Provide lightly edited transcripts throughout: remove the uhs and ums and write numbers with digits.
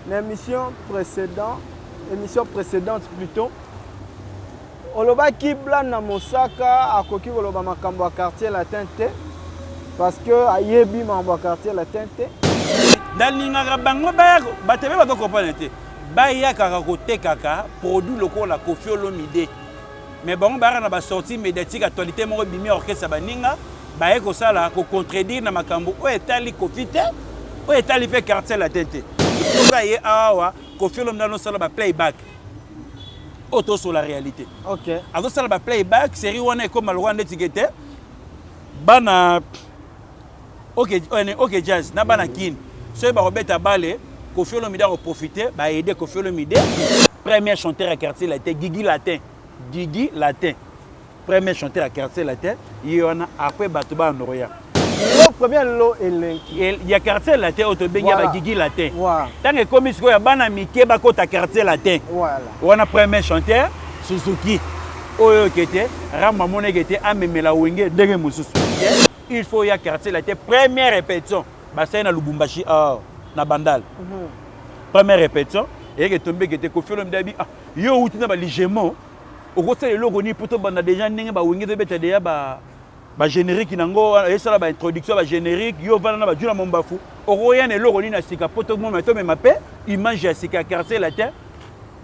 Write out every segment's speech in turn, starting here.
l'émission précédente plutôt. Oloba Kibla na Mosaka akoki koloba makambo ya quartier latin te parce que ayebi makambo ya quartier latin te. Nalingaka bango batebe bato comprendre te. Bayaka kotekaka produit lokola Koffi Olomide. Mais bango bara na ba sortie médiatique actualité moko bimi orchestre baninga baye ko sala ko contredire na makambo o etali Koffi te o etali pe quartier latin te. Toka ye awa Koffi Olomide no sala ba playback. Auto sur la réalité. OK. Ado sala ba playback série wana ko malwa ndetikete. Bana OK jazz na bana kin. Ce ba robeta balé Koffi Olomide a profité ba aider Koffi Olomide. Premier chanteur à quartier latin Gigi Latin. Gigi Latin. Premier chanteur à quartier latin, il y en a après Batouba en Oroya. Le premier lot est il y a quartier latin au Benga Gigi Latin. Voilà. Tant que comme il y a bana Mike bakota quartier latin. Voilà. On a premier chanteur Suzuki. Oyo kete Rama Mone kete amemela wenge ndenge mususu. Il faut y a quartier latin première répétition. Bassin na Lubumbashi na Bandal. Première répétition et que tombé kete Koffi Olomide bi yo utina ba ligement. Au côté de l'ogoni plutôt banda déjà n'engue ba wingi de beta déjà ba générique nango et ça ba introduction ba générique yo vana na ba juna mombafu okoya ne logoni na sika poto mo meto me mape image ya sika quartier latin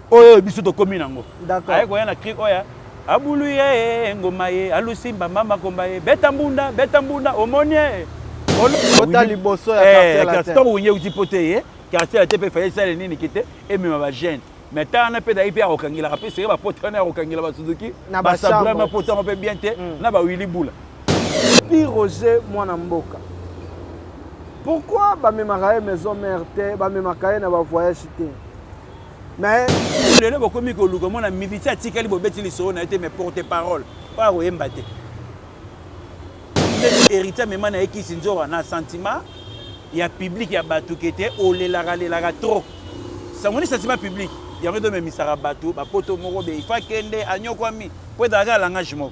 oyo biso to komi nango d'accord ay ko ya na cri oya abulu ye ngoma ye alusimba mama komba ye beta mbunda omonie ota liboso ya quartier latin to wingi uti pote ye quartier latin pe faye ça nini kite et même ba jeune. Mais tant on a pas d'ailleurs au Kangila, rappelez c'est pas pote on est au Kangila Suzuki. Ba sabra ma pote on peut bien te na ba Willy Boula. Puis Roger Mwana Mboka. Pourquoi ba me makaye maison mère te ba me makaye na ba voyage te. Mais le le bokomi ko luko mona militaire atikali bo beti liso na été mes porte-parole. Pas o embate. Héritier même na ekisi nzora na sentiment il y a public il y a batu qui était o le la trop. Ça mon sentiment public. Il y a de misara bateau ba poto moko be ifa kende anyokwami po daga langage moko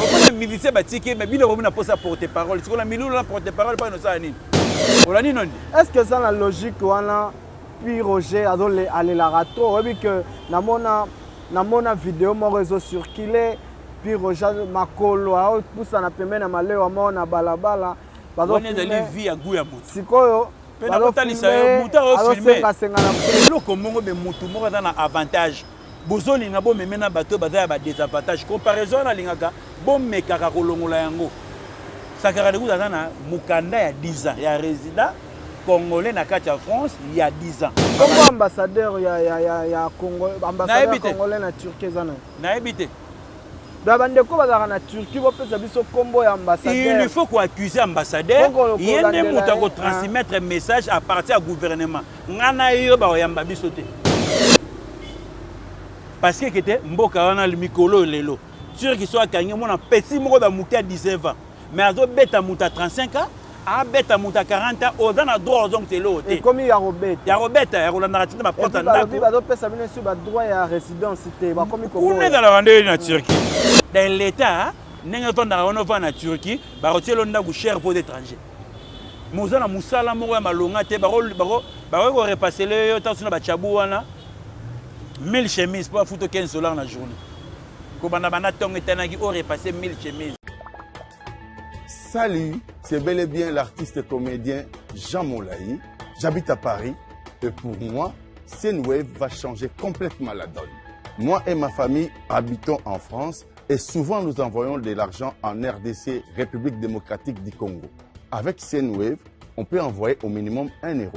okona militaire batike mais bino na posa porte parole c'est qu'on a milulu na porte parole pas no ça nini olani non est-ce que ça la logique wana puis Roger adole aller la rato oui que namona vidéo mo réseau circuler puis Roger makolo a poussa na pembe na maleo mona balabala bazo ne vie ya goût ya moto sikoyo avantage bozolinga bomemena bato bazaya ba désavantage comparaison na lingaka bomekaka kolongola yango sakara de kuza na mukanda ya 10 ans ya résident congolais na kati ya France il y a 10 ans comme ambassadeur ya Congo ambassadeur congolais na Turquie zana na ebité bandeko bazaka na Turquie bopesa biso kombo ya ambassadeur il faut accuser ambassadeur yende muta ko transmettre message à partir du gouvernement ngana yo ba yamba biso te parce que kete mboka wana le mikolo lelo Turquie soit kangi mona petit moko da muta 19 ans mais azo beta muta 35 ans a beta muta 40 ans odana droit donc c'est l'autre et comme ya Robert ya Rolanda ratina ba porta ndako ba do pesa bino sur ba droit ya résidence te ba komi ko on est dans la randonnée na Turquie dans l'état n'enga tonda on va na Turquie ba retielo ndaku cher pour d'étrangers mozana musala moko ya malonga te ba ko repasser le yo tasuna ba chabu wana 1000 chemises pour foutre 15 $ la journée ko bana bana tonga tanaki o repasser 1000 chemises. Salut, c'est bel et bien l'artiste et comédien Jean Molayi. J'habite à Paris et pour moi, Senwave va changer complètement la donne. Moi et ma famille habitons en France et souvent nous envoyons de l'argent en RDC, République démocratique du Congo. Avec Senwave, on peut envoyer au minimum 1 €,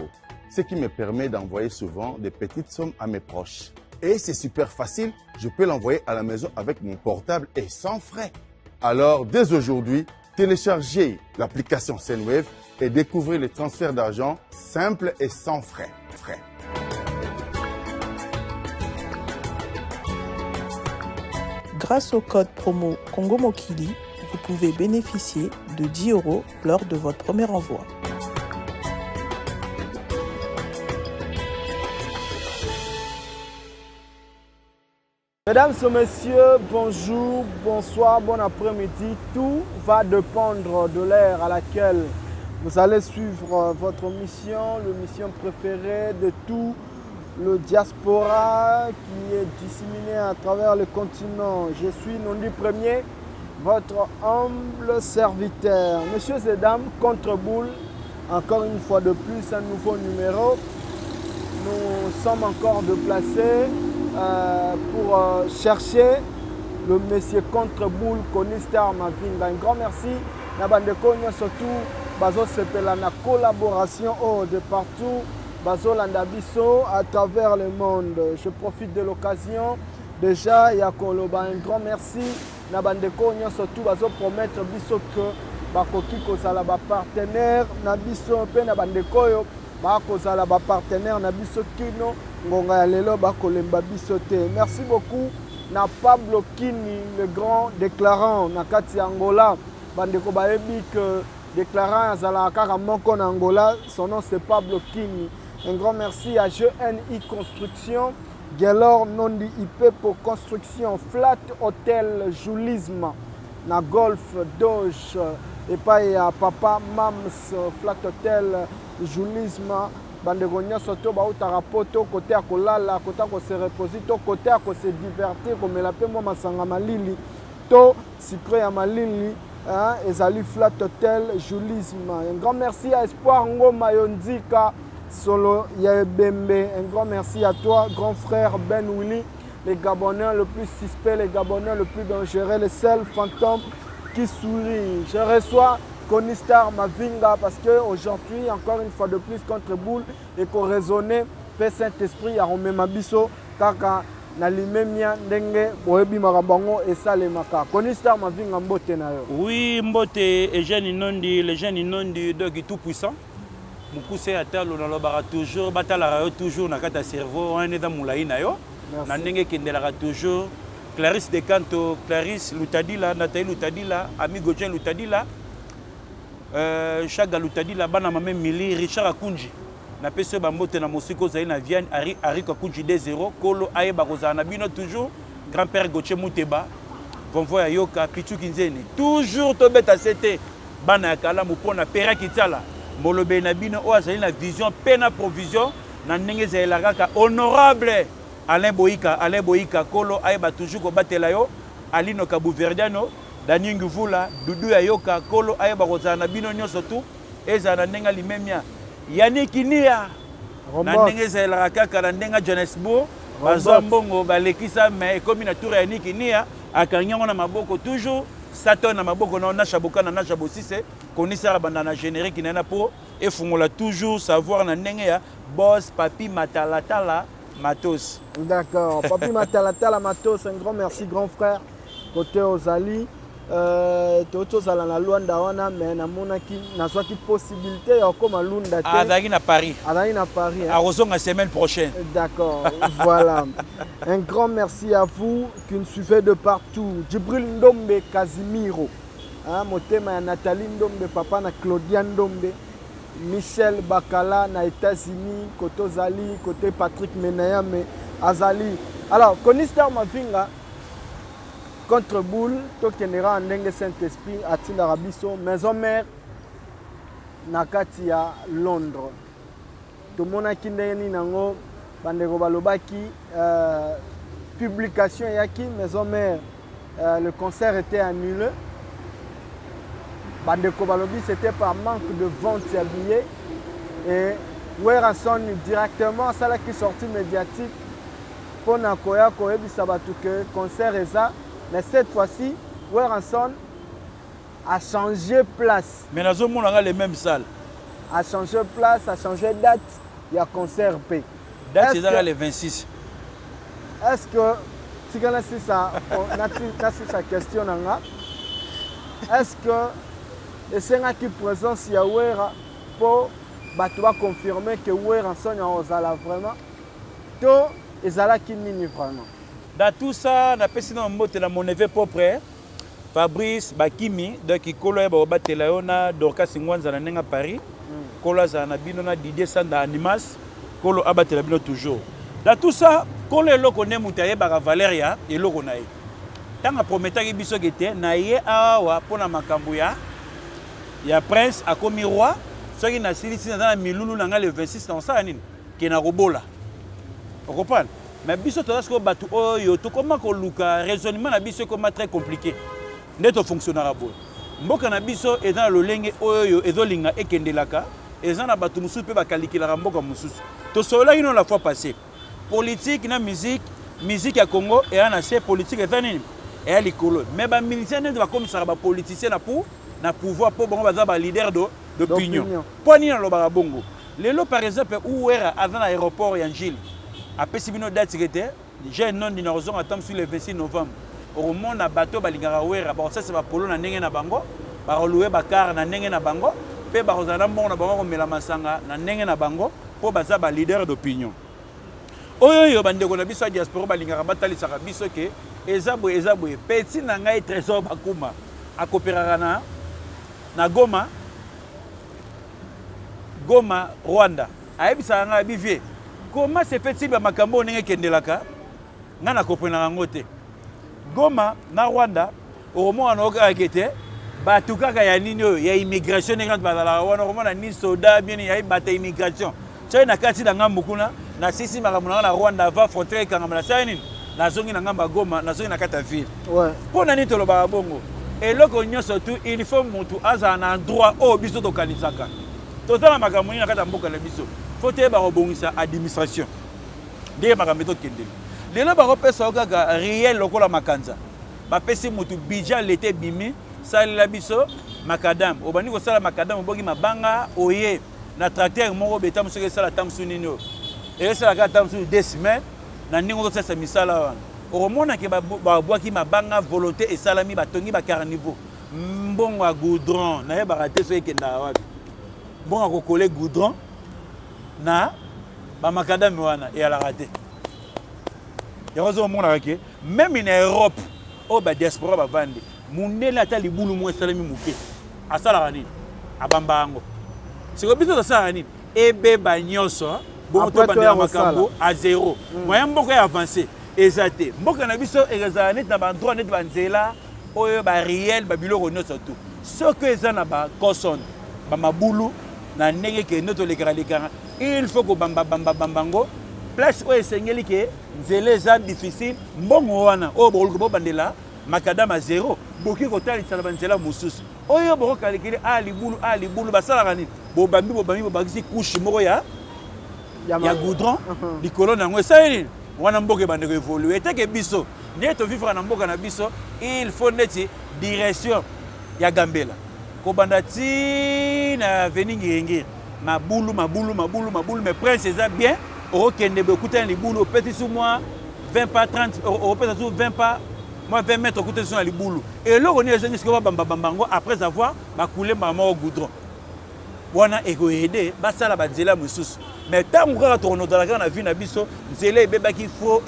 ce qui me permet d'envoyer souvent des petites sommes à mes proches. Et c'est super facile, je peux l'envoyer à la maison avec mon portable et sans frais. Alors, dès aujourd'hui, téléchargez l'application Senwave et découvrez les transferts d'argent simples et sans frais. Grâce au code promo Congo Mokili, vous pouvez bénéficier de 10 € lors de votre premier envoi. Mesdames et messieurs, bonjour, bonsoir, bon après-midi. Tout va dépendre de l'heure à laquelle vous allez suivre votre mission, l'émission préférée de tous le diaspora qui est disséminé à travers le continent. Je suis Nondi Premier, votre humble serviteur. Messieurs et dames, contre-boule, encore une fois de plus, un nouveau numéro. Nous sommes encore déplacés pour chercher le monsieur contre-boule, Konistar Mavinga. Un grand merci. Nabandeko surtout, Bazo Sepela, na collaboration de partout. Bazo Landabiso à travers le monde. Je profite de l'occasion. Déjà, Yakoloba, un grand merci. Nabandeko surtout, Bazo promettre biso que Bakoki Kozala partenaire. Nabiso pe Nabandeko yo. Bakozala partenaire. Nabiso Kino. Ngonga Lelo Bakolemba bisote. Merci beaucoup. Na Pablo Kini, le grand déclarant. Nakati Angola. Bandeko Baebi que déclarant Azala Kaka Moko en Angola. Son nom c'est Pablo Kini. Un grand merci à GNI Construction, Gelor Nondi IP pour construction, Flat Hotel Joulisme, na Golf Doge, et pas à Papa Mams, Flat Hotel Joulisme, Bandegonia Soto, Bautarapoto, côté à Kolala, côté à se reposer, côté à se divertir, comme la paix, moi, Masanga Malili, to, Sucré à Malili, Ezali Flat Hotel Joulisme. Un grand merci à Espoir Ngoma Yondika. Solo Yaebembe, un grand merci à toi, grand frère Ben Willy, les Gabonais le plus suspect, les Gabonais le plus dangereux, le seul fantôme qui sourit. Je reçois Konistar Mavinga parce qu'aujourd'hui, encore une fois de plus, contre Boule et qu'on raisonnait, Père Saint-Esprit, à Romé Mabiso, Kaka, Nalimemia, Ndenge, Boebi Marabango et Salemaka. Konistar Mavinga Mbote Nayo. Oui, Mbote et Jeanne Inondi, les jeunes Inondi, deux qui tout puissant. Mukuse atalo na lobara toujours batala toujours na kata cerveau on est dans moulay na yo na ndenge kendelaka toujours Clarisse de Canto Clarisse Lutadila Nathalie Lutadila Ami Godjen Lutadila Chaga Lutadila bana mame Mili Richard Akunji na peso bambote na mosiko zali na Vienne Ari Akunji 2-0 Kolo aye bakoza na bino toujours grand-père Gauthier Mouteba convoi ya Yoka Pichu Kinzeni toujours tobeta c'était bana kala mupona pera kitala Molobe Nabino o azali na vision pena provision na ndenge zela kaka honorable Alain Boïka Kolo ayeba toujours ko batela yo Alino Kabouverdiano Dani Nguvula Dudu ya Yoka Kolo ayeba kozana na bino nyonso tu eza na ndenga limemia Yannick Nia na ndenge zela kaka na ndenga Johannesburg bazambongo balekisa mais comme na tour ya Yannick Nia akanyango na maboko toujours Sato na maboko na Shaboka na Shabosise Konisara bandana générique nana po et fungola toujours savoir na ndenge ya boss Papi Matalatala Matos. D'accord, Papi Matalatala Matos, un grand merci grand frère côté Ozali toto zala na Luanda wana mais na monaki na soit possibilité ya comme Lunda te. Adagi na Paris. Adagi na Paris. À Rozon la semaine prochaine. D'accord, voilà. Un grand merci à vous qui nous suivez de partout. Djibril Ndombe Casimiro. Motema ya Nathalie Ndombe, papa na Claudia Ndombe, Michel Bakala na États-Unis, côté Ozali, côté Patrick Menayame, Azali. Alors, Konistar Mavinga, contre Boule, Tokenera Ndenge Saint-Esprit, Atil Arabiso, Maison Mère, Nakati à Londres. Tout le monde a kindeni nango, Bandego Balobaki, publication Yaki, Maison Mère, le concert était annulé. Bandeko Balobi, c'était par manque de vente à billets. Et Weranson directement, ça là qui est sorti médiatique. Pour Nakoya, Koyebi Sabatuke, concert et ça. Mais cette fois-ci, Weranson a changé place. Mais nous avons les mêmes salles. A changé place, a changé date. Il y a concert P. Date, c'est les 26. Est-ce que, si on a sa question, est-ce que et c'est là qui présence Yawera pour confirmer que Wera enseigne aux ala vraiment. To ezala qui nini vraiment. Dans tout ça, on a passé dans mon neveu propre Fabrice Bakimi donc ikolo ya batela yona Dorcas Ngwanza na nenga Paris. Kolo za na bino na Didier Sanda Animas, kolo abatela bino toujours. Dans tout ça, kolo eloko ne mutaye ba Valeria eloko na ye. Tanga prometaki biso gete na ye awa pona makambo ya prince akomi roi soki na silisi na milulu na nga le 26 dans ça nini ke na robola Vous comprenez? Mais biso to asko batu oyo to comment ko luka raisonnement na biso comment très compliqué. Neto fonctionnera bo. Mboka na biso eza lolenge oyo ezolinga ekendelaka, eza na batu mususu pe bakalikila mboka mususu. To sola ino la fois passée. Politique na musique ya Congo et en assez politique et nini et à l'école. Mais ba militaire ne va comme ça ba politicien na pouvoir pour bon ba leader d'opinion. Pour ni na lo ba bongo. Lelo par exemple où era avant l'aéroport Yangil. Après si bino date était j'ai non d'inorison attend sur le 26 novembre. Au moment na bateau balingara wera ba ça c'est ba polo na ndenge na bango ba relouer ba car na ndenge na bango pe ba rozana mbongo na bango mela masanga na ndenge na bango pour baza ba leader d'opinion. Oyo bandeko na biso diaspora balingara batalisaka biso ke ezabwe petit na ngai trésor bakuma akopérera na Goma Rwanda ayebisa nga bivie comment c'est fait ba makambo ndenge kendelaka nga na koprenaka ngote Goma na Rwanda omo anoka akete batu kaka ya nini oyo ya immigration ndenge bazala wana romona ni soda bien ya bata immigration tsoy na kati na ngambu kuna na sisi makamuna na Rwanda va frontière kangama na saini na zongi na ngamba Goma na zongi na kata ville ouais pona ni tolo ba bongo et loko nyoso tu il faut mutu aza na droit o biso to kanisaka totala makamuni na kata mboka na biso faut te ba robongisa administration de makameto kendele lelo ba repesa kaka réel lokola makanza ba pesi mutu bija l'été bimi sala biso makadam obani ko sala makadam bogi mabanga oye na tracteur moko beta musoke sala tamsu nino et ça la tamsu 2 semaines na ningo to sa misala wana omona ke ba bwaki mabanga volonté et salami batongi ba carnivore mbongo a goudron na ba raté so ekenda wapi mbongo a kokole goudron na ba makadam wana et ala raté yazo mona ke même en Europe o ba diaspora ba vandi munela ta libulu mo salami muke asala rani abambango siko biso sa rani ebe ba nyoso bon to bandela makambo à zéro moyen mboko ya avancer ezate mboka na biso ezala net na ba droit net banzela oyo ba réel ba biloko nyonso tout ce que eza na ba koson ba mabulu na ndenge ke noto lekara il faut ko bambango place oyo esengeli ke nzela eza difficile mbongo wana oyo boluko bandela makadama zéro boki kotalisa na banzela mosusu oyo boko kalikile libulu basalaka nini bobambi bobakisi couche moko ya goudron likolo nango esaleli wana mboka ebandeko évoluer eteke biso nde tovivre na mboka na biso il faut neti direction ya gambela kobanda ti na veningirengiri mabulu mais prince eza bien okende bekutana libulu opeti su mwa 20 pas 30 opeta su 20 pas moi 20 mètres okutana su na libulu eloko ni ezengi sikoyo babambango après avoir bakoule mama goudron wana ekoyede basala banzela mosusu mais ntango kaka tokonodalaka na vie na biso nzela ebebaki fo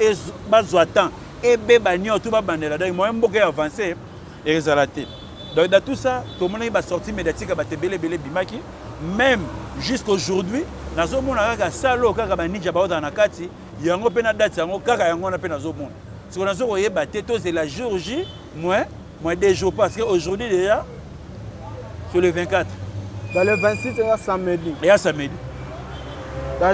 bazwa temps ebeba nio to babandela donc moyen mboka ya avancé ezala te donc dans tout ça tomonaki basortie médiatique batebele bimaki même jusqu'aujourd'hui nazomona kaka salo kaka baninja baotala na kati yango mpe na date yango kaka yango wana mpe nazomona siko nazokoyeba te tozela jour J moins 2 jours parce que aujourd'hui déjà sur le 24 dans le 26 c'est samedi. Et à samedi.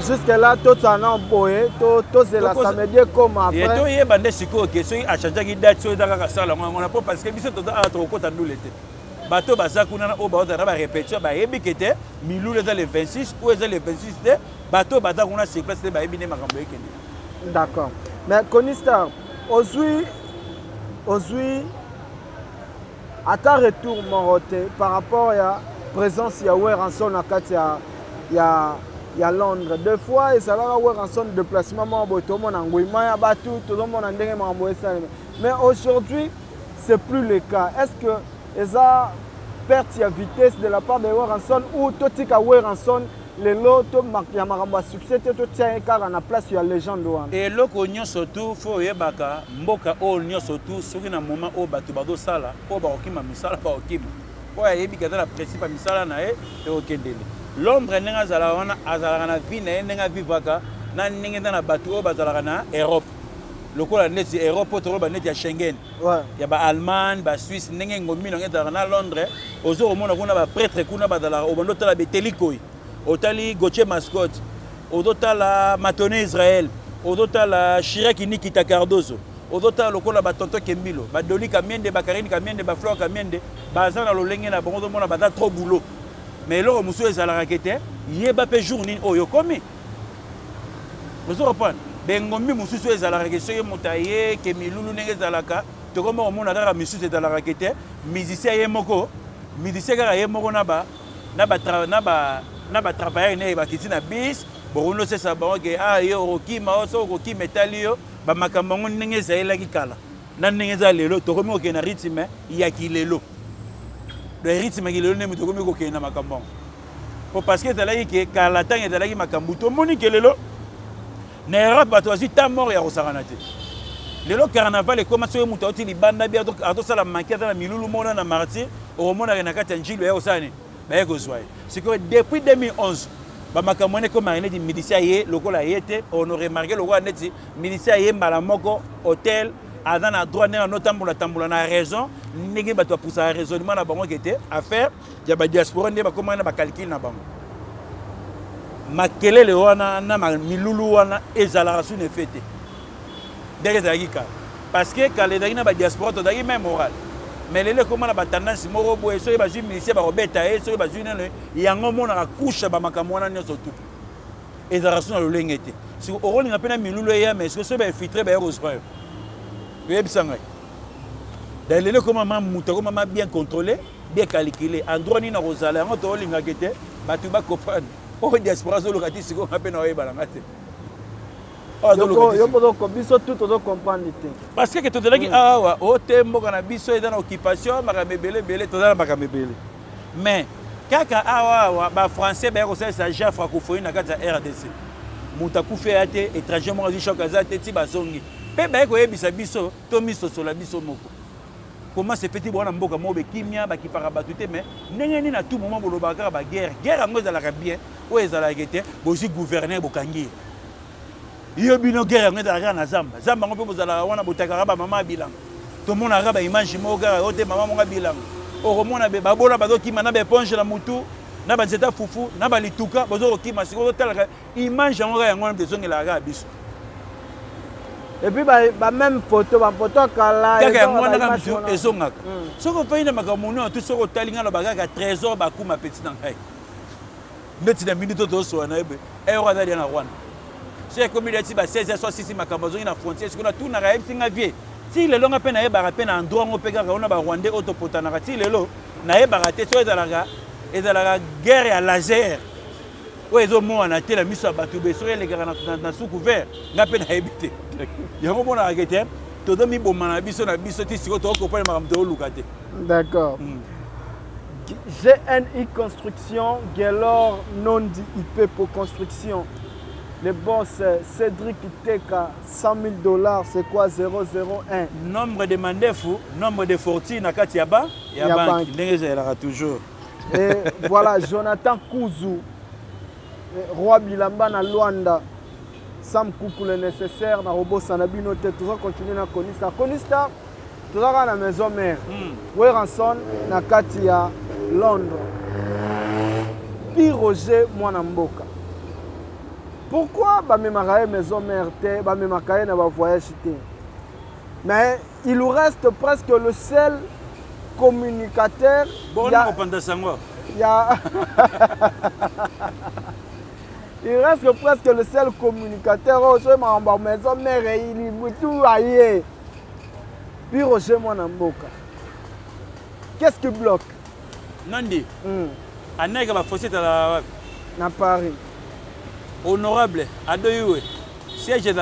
Jusque là tout ça non boye tout c'est la samedi comme après. Et toi hier bande siko question a changé qui date sur dans la salle on a pas parce que biso to a trop kota ndule te. Bato baza kuna na oba na ba répétition ba yebi kete milou les le 26 ou les 26 te bato bata kuna sur place ba yebi ne makambo ekende. D'accord. Mais Konista aujourd'hui à ta retour Moroté par rapport à présence ya Weranson na kati ya Londres deux fois et ça va Weranson déplacement mo botomo na ngwima ya batu tout le monde ndenge mambo esale mais aujourd'hui c'est plus le cas est-ce que eza perte ya vitesse de la part de Weranson ou totika Weranson lelo to ya makambo succès to tia kaka na place ya légende wana et loko nyonso tout faut yebaka mboka o nyonso tout soki na moment o batu bado sala o ba okima misala ba okima oya yebi kata na principe misala na e okendele Londres ndenge azala wana azalaka na vie na ye ndenge avivaka na ndenge na bato oyo bazalaka na Europe lokola neti Europe toloba neti ya Schengen ya ba Allemagne ba Suisse ndenge ngombi na ngeta na Londres ozo komona kuna ba prêtre kuna bazalaka obando tala betelikoi otali Gauthier Mascotte odotala Matoné Israël ozotala Chirac Nikita Cardozo, ozotala lokola batonto Kembilo, badoli Kamiende, bakarine Kamiende, bafleur Kamiende, baza na lolenge na bango mona baza trop boulot. Mais là musu ezalaka kete, yeba pe journée oyo komi. Vous comprenez? Bengombi mususu ezalaka ke soye motaye ke milulu ndenge ezalaka, to koma omona dara mususu ezalaka kete, musicien ye moko, musicien kaka ye moko na ba travailler ne ba kiti na bis. Bon, c'est ça, yo okima oso okima etali yo ba makambo ngo ndenge ezalaki kala na ndenge ezalelo to komi okena rythme ya kilelo le rythme kilelo ne muto komi okena makambo po parce que ezalaki ke kala tang ezalaki makambo to moni kelelo na Europe bato asi ta mort ya kosakana te lelo carnaval ekoma soki muto oti libanda bia atosala maquette na milulu mona na martyr omona na kati ya njilo ya osani ba kozwa c'est que depuis 2011 bamakamone ko marine di miliciens ye lokola yete on aurait remarqué lokola neti miliciens ye mbala moko hôtel adana droit na tambola na raison ndenge bato pour ça raisonnement na bango kete affaire ya ba diaspora ndé ba comment na ba calcul na bango makelele wana na milulu wana ezala rasu ne fete dès que parce que quand les na ba diaspora to dagi même moral mais les comment la tendance moro boye so ba miliciens ba robeta e so ba nene yango mona couche ba makamona nyoso tout et za rasu na lolengete si o roli na pena milulu ya mais so ba infiltrer ba rosepeur websanga d'ailleurs comment maman bien contrôlé bien calculé endroit ni na rosala yango to linga kete batu ba comprendre o diaspora so lokati siko na pena oyeba la ngate parce que tu as dit ah ouais tembo kana biso est dans occupation makamebele bele to dans makamebele mais kaka ah ouais ba français ba ko ça ja francophonie na kati ya RDC mutaku fait ate étranger mo di choc azate ti basongi pe ba ko yebisa biso to miso sola biso moko comment c'est petit bona mboka mo be kimia ba ki para batute mais ndenge ni na tout moment bolobaka ba guerre ngo ezalaka bien o ezalaka kete bozi gouverner bokangi yo bino guerre ngo ezalaka na zamba ngo pe bozala wana botakaka ba mama bilang to mona raba image mo gara o te mama mo bilang o komona be babola bazokima na be éponge na mutu na ba nzeta fufu na ba lituka bazokima siko talaka image ngo ga yango bezongela ga biso. Et puis même photo kala kaka mwana ka biso ezongaka soko pa ina makamono tout soko talinga na bagaka trésor ba kuma petit na ngai ndeti na minute to so na ebe e wa dali na rwanda c'est comme il a dit ba 16 soit 6 makambo zo na frontière ce qu'on a tout na raïb singa vie si le longa pe na e ba pe na endroit ngo pe kaka ona ba rwandais autopotana ka ti lelo na e ba te so ezalaka guerre ya laser o ezo mo na te la miso batu be so ele gara na sous couvert nga pe na ebité yango bona akete to do mi bomana na biso ti siko to ko pa makambo to lukate. D'accord. GNI Construction, Gelor Nondi IP pour construction. Le boss Cédric Teka, $100,000, c'est quoi 001? Nombre de mandefou, nombre de fortune na kati ya ba ya banque. Ndenge ezalaka toujours. Et voilà Jonathan Kouzou, Roi Bilamba na Luanda. Sam Koukou le nécessaire na robot Sanabino te toujours continuer na Konista. Konista toujours à la maison mère. Weranson na kati ya Londres. Puis Roger Mwanamboka. Pourquoi bamemakaye maison mère te bamemakaye na ba voyage te? Mais il nous reste presque le seul communicateur. Bon, on comprend ça moi. Il reste presque le seul communicateur au ma maison mère il est tout ailleurs. Puis Roger Mwanamboka. Qu'est-ce qui bloque? Nandi. Aneka ba fossé na Paris. Honorable Adoyoué. Siège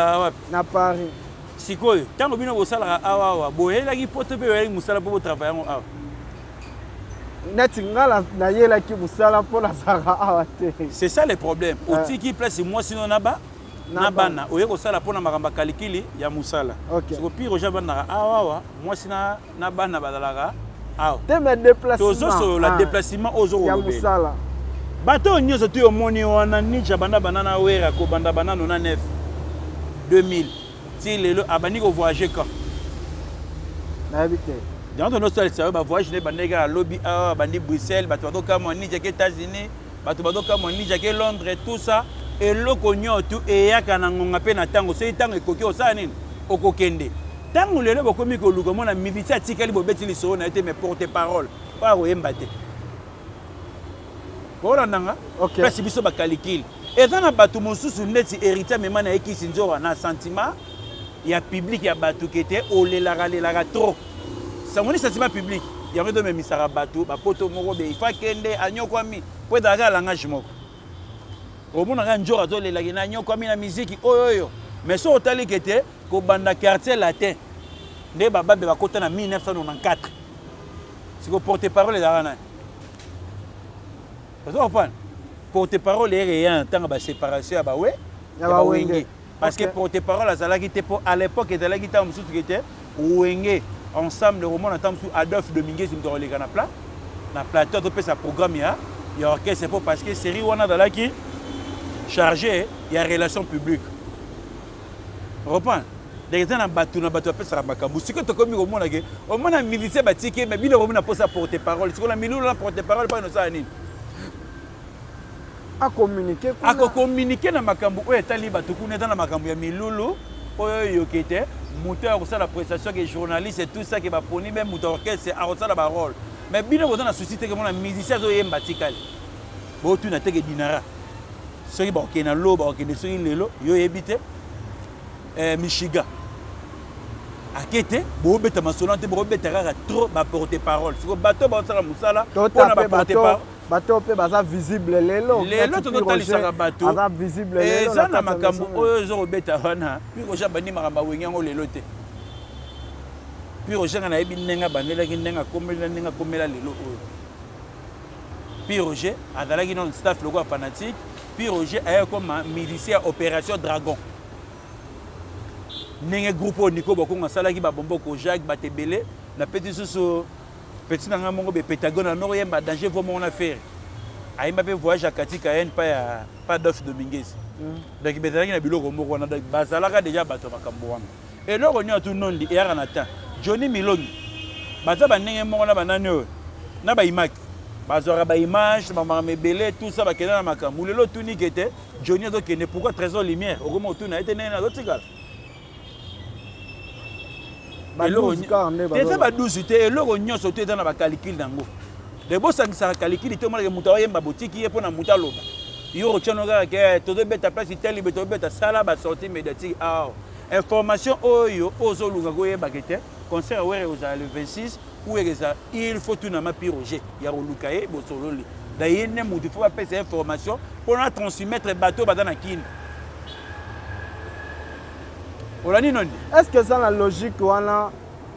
na Paris. Sikoyo, tango bino bosala awa boyela ki poto pe yeli musala po travailler awa. Na yela ki musala po la sara awa te. C'est ça le problème. Oti ki place moi sinon naba na bana oye ko sala po na makamba kalikili ya musala. Siko pire ja bana awa moi sina na bana badalaka awa. Te me déplacement. Tozo so la déplacement ozo ya musala. Bato nyoso tu omoni wana ninja banda banana wera ko banda banana na 9 2000 ti lelo abani ko voyager quand na habité dans notre salle ça va voyager bandega à lobby à bandi Bruxelles bato bato comme ninja aux États-Unis bato bato comme ninja ke Londres et tout ça eloko nyoto eyaka na ngonga pe na tango so tango ekoki osala nini okokende tango lelo bokomi koluka mona mivisa tikali bobeti lisoro na ete me porte parole pa koyemba te bolandanga place biso bakalikili eza na bato mosusu neti héritier mema na ekisi nzora na sentiment ya public ya bato kete olelaka trop sangoni sentiment public yango do memisaka bato bapoto moko be ifa kende anyokwami po ezalaka langage moko omonaka nzora azolelaki na anyokwami na miziki oyo mais so otali kete kobanda quartier latin nde bababe bakota na 1994 siko porte parole ezalaka nani ozo comprendre porte parole ereya ntango baséparation ya bawe ya bawenge parce que porte parole azalaki te po à l'époque ezalaki ntango mosusu kete wenge ensemble romona ntango mosusu Adolphe Dominguez moto akoleka na plateau topesa programme ya orchestre po parce que série wana azalaki chargé ya relation publique reprendre eza na bato apesaka makambo sikoyo tokomi komona ke omona militaire batiki me bino komi na posa porte parole sikoyo na milulu na porte parole mpa inosala nini akokommunike na makambo oyo etali bato kuna eza na makambo ya milulu oyo yoki te moto ya kosala prestation ke journaliste tout ça ke baponi me moto orchestre akosala barole mais bino boza na souci teke mona musicien azoyemba tikali botuna teke dinara soki bakokende na lo bakokende soki lelo yo oyebi te Michigan akete bobeta masolo te bobeta kaka trop ba porte parole siko bato bazosala musala pona ba porte parole bato pe baza visible lelo totalisaka bato baza visible lelo eza na makambo oyo ezokobeta wana puis roger abandi makambo awenge yango lelo te puis roger nga nayebi ndenge abandelaki ndenge akomela lelo oyo puis roger azalaki na staff lokola fanatique puis roger ayaki koma milicier ya opération dragon ndenge groupe oyo niko bakongo asalaki babombo ko Jacques bato ebele na peti susu petit na nga moko be Pentagone na moko yemba danger vo mona faire ayemba pe voyage akatika yen pa Adolphe Dominguez donc bezalaki na biloko moko wana bazalaka déjà bato makambo wana eloko nyonso nondi eyaka na temps Johnny Milongi baza bandenge moko na banani oyo na baimaki bazwaka baimage bamaka ebele tout ça bakenda na makambo lelo tuniki ete Johnny azokende pourquoi Trésor Lumière okoma otuna ete ndenge azotikala eza badusu te eloko nyonso te eza na bakalikile nango de bosangisaka kalikili te omonake moto aoyemba botiki ye mpo na moto aloba yo otyano kaka ke tozobeta place telibe tozobeta sala basorti médiatique awa information oyo ozoluka koyebaka te concert were ozala le 26 ou eza il faut tunama pi roger ya koluka ye bosololi daye nde moto fo bapesa information mpona transmettre bato baza na kini est-ce que ça la logique wana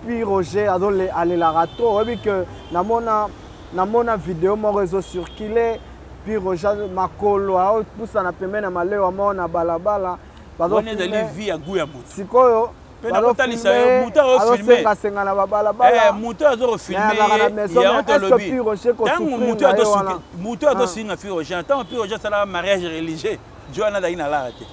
puis Roger alelaka trop oyebi que namona vidéo moko ezocircule puis Roger makolo aopusana pembeni na malewa moko na balabala sikoyo azosengasenga na babalabala moto azosinga fi Roger ntango pi Roger asalaka mariage religieux jo wana azalaki na lara te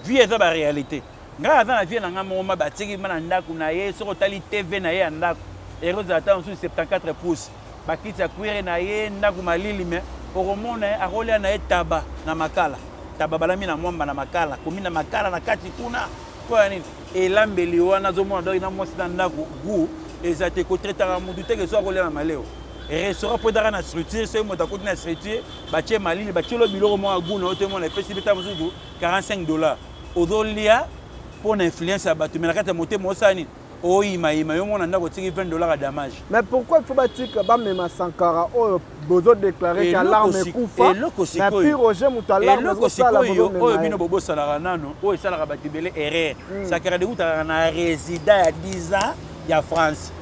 vie eza baréalité ngai aza na vie na ngai moko ma batiki ma na ndako na ye soki otali tv na ye ya ndako ekozala ta mosusu 74 pouce bakiti ya cuire na ye ndako malili me okomona ye akolia na ye taba na makala taba balami na mwamba na makala komi na makala na kati kuna mpo ya nini elambeli wana azomona doki na mwasi na ndako gu eza te kotretaka motu teke so akolia na maleo restaurant mpo ezaka na structure soki moto akoti na structure batie malili batielo biloko moko gu na yo te mona epesi beta mosusu $45 ozolia mpo na influence ya bato me na kati ya motema osala nini oyimayima yo mona ndako otiki $20 ya damage. Mais pourquoi il faut batika bamema Sankara oyo bozodéclare ka alarme ekufa na puis Roger moto alarme ezosala oyo bino bobosalaka nano oyo esalaka bato ebele erreur Sankara dekutaka na résident ya 10 ans ya France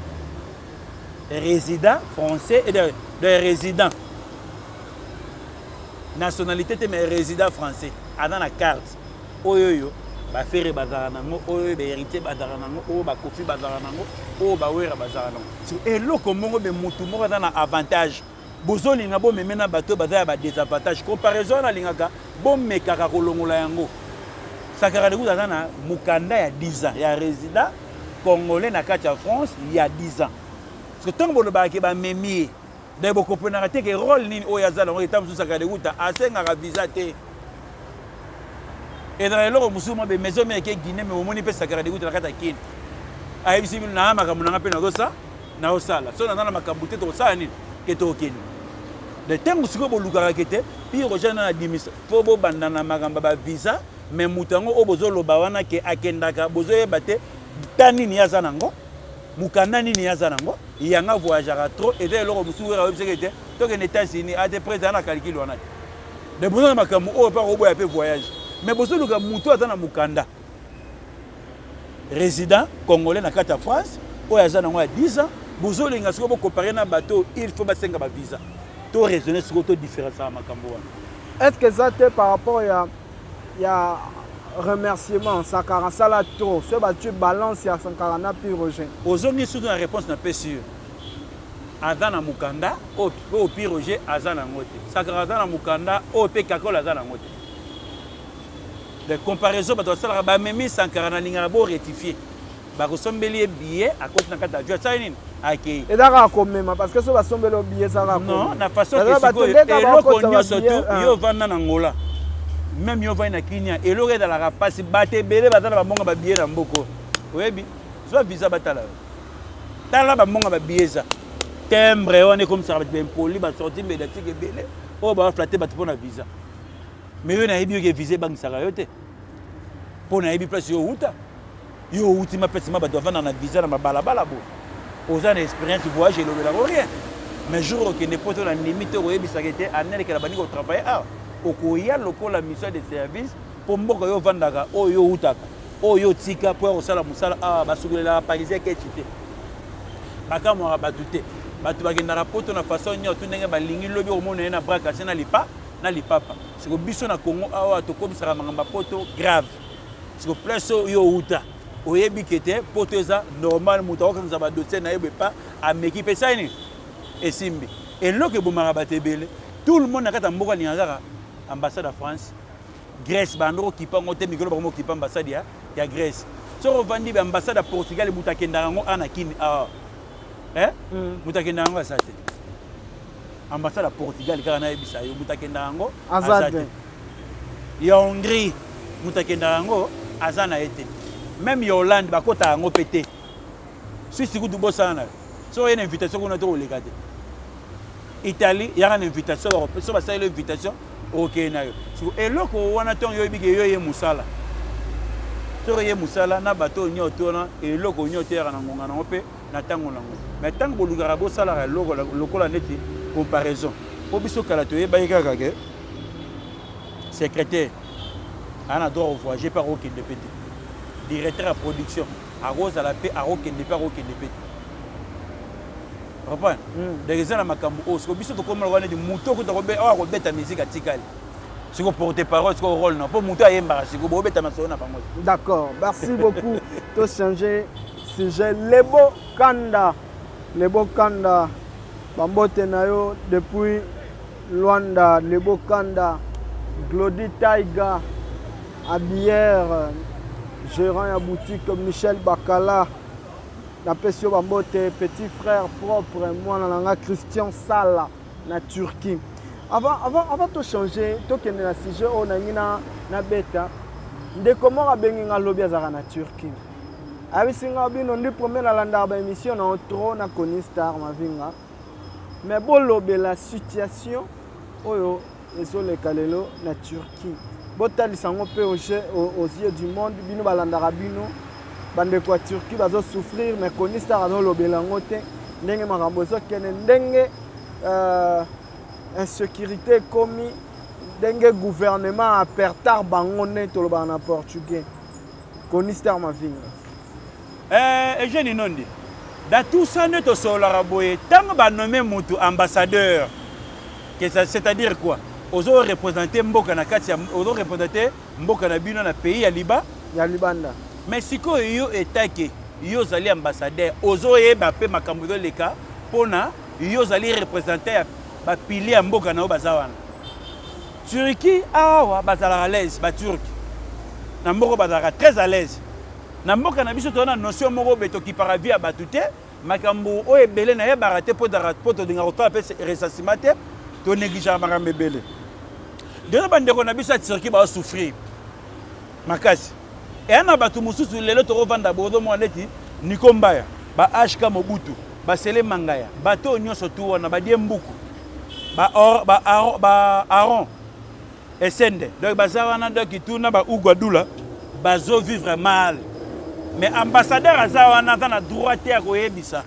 résident français et de résident nationalité te mais résident français aza na carte oyo bafere bazala nango oyo baheritier bazala nango oyo bakofi bazala nango oyo bawera bazala nango eloko moko be mutu moko aza na avantage bozolinga bomemena bato baza ya badesavantage comparaison nalingaka bomekaka kolongola yango Sankara Dekouta aza na mokanda ya 10 ans ya résident congolais na kati ya France ya 10 ans parce que ntango bolobaka bamemi ye daye bokomprenaka te ke role nini oyo aza nango eta mosusu Sankara Dekouta asengaka visa te Et dans le musulman, mais maison mais qui Guinée, mais au moins il peut s'aggraver de la carte à Kin. Ah, ici, na makamuna pe na gosa, na osala. So na na makambuté to ça ni que to Kin. De temps où siko bolukara kete, puis rejoindre na dimis. Faut bo bandana magamba ba visa, mais mutango obozo loba wana ke akendaka bozo yebate tani ni yaza nango. Mukanda ni yaza nango. Yanga voyagera trop et dès lors musu ra obséqué to que États-Unis a été présent na calcul wana. De bozo makamu o pa robo ya pe voyage. Mais bozo luka muto atana mukanda. Résident congolais na kata France, o yaza nango à 10 ans, bozo linga siko bo comparer na bateau, il faut ba senga ba visa. To raisonner sur auto différence à makambo wana. Est-ce que ça te par rapport ya remerciement Sankara sala trop, ce battu balance ya Sankara na pi Roger. Ozongi surtout la réponse n'a pas sûr. Azana mukanda o pi Roger azana ngote. Sankara azana mukanda o pe kakol azana ngote. De comparaison bato sala ba memi Sankara na linga bo rectifier. Ba ko sombeli billet à cause na kata jua ça nini. OK. Et d'accord comme même parce que ça va sombeli billet ça va. Non, na façon que c'est et loko nyo surtout yo vanda na ngola. Même yo va na Kenya et l'aurait dans la rapace baté belé batala ba monga ba billet na mboko. Oyebi, so visa batala. Tala ba monga ba billet ça. Timbre on est comme ça ben poli ba sorti médiatique belé. O ba flatter bat pour na visa. Mais yo na yebi yo visa bank saka yo te. Pour na yebi place yo uta. Yo uti ma pèse ma ba doit na visa na bala bala bo. Oza na expérience du voyage et le la rien. Mais jour que ne poto la limite o yebi ça était année que la bani ko travailler ah. Okoya lokola mission de service pour mboka yo vandaka oyo utaka oyo tika pour osala musala ah basukulela parisien ke chité baka mo batute batu bagenda rapporto na façon nyoto ndenge balingi lobi omona na braka sena lipa na lipapa siko biso na Congo awa to komisaka mangamba poto grave siko place yo uta oyebi kete poto eza normal muta okanza ba dossier na yebe pa ameki pesa ni esimbi eloko bomara batebele tout le monde na kata mboka ni azara ambassade de France, Grèce, bandoro qui pa ngote mikolo ba qui pa ambassade ya Grèce. So revandi ba ambassade de Portugal mutakenda ngo anakini ah. Mutakenda ngo asate. Ambassade de Portugal kana ebisa yo mutakenda ngo asate. Ya Hongrie mutakenda ngo azana ete. Même ya Hollande bakota ngo pété. Suisse ku dubosana. So une invitation qu'on a to lekate. Italie, il y a une invitation européenne, so ba sa invitation. OK na yo. Et loko wana ton yo bige yo ye musala. To ye musala na bato nyoto na et loko nyoto ya na ngonga na ope na tango nango. Mais tango bolugara bo sala loko lokola neti comparaison. Po biso kala to ye ba yaka ke secrétaire ana droit au voyager par aucun de pété. Directeur à production à Rose à la paix à aucun de par aucun de pété. Reprends. Derrière la makambo, ce que biso to comme le de muto ko to ko beta musique atikali. Ce que porter parole, ce que rôle non, pour muto ayemba, ce que beta maso na bango. D'accord, merci beaucoup. To changer sujet Lebo Kanda. Lebo Kanda. Bambote na yo depuis Luanda, Lebo Kanda. Glody Taiga. Abière, gérant à boutique Michel Bakala. La Pessio Bambote, petit frère propre, moi, na Christian Sala, na Turquie. Avant de changer, to kende na sujet on a na beta. De comment a bengi nga lobby azara na Turquie. Abi singa bino ndi premier na landa ba émission na otro na Koni Star mavinga. Mais bon lobby la situation oyo ezo le kalelo na Turquie. Botali sango pe aux yeux du monde bino balanda bino. Bande kwa Turquie bazo souffrir mais Koni Star azo lobela ngote ndenge makambo zo kene ndenge insécurité komi ndenge gouvernement apertar bango ne toloba na portugais Koni Star mavinga et je n'inondi dans tout ça ne to solara boye tant ba nommer mutu ambassadeur que ça c'est-à-dire quoi ozo représenter mboka na kati ozo représenter mboka na bino na pays ya Libanda. Mais si yo etake yo zali ambassadeur ozo yeba pe makambo leka pona yo zali représenter ba pilier mboka na bazawana Turquie awa bazala à l'aise ba turc na mboko bazala très à l'aise na mboka na biso tona notion moko beto ki paravi a batute makambo o ebele na ye barate po to dinga ko pa pe resassimate to négliger makambo ebele de bande ko na biso Turquie ba souffrir makasi et na batu mususu lelo to vanda bodo mo ndeti Nikombaya ba HK Mobutu ba Sele Mangaya bato nyonso tu wana ba die mbuku ba Aron Essende donc bazawana donc ituna ba Ugwadula bazo vivre mal mais ambassadeur azawana na droit ya koyebisa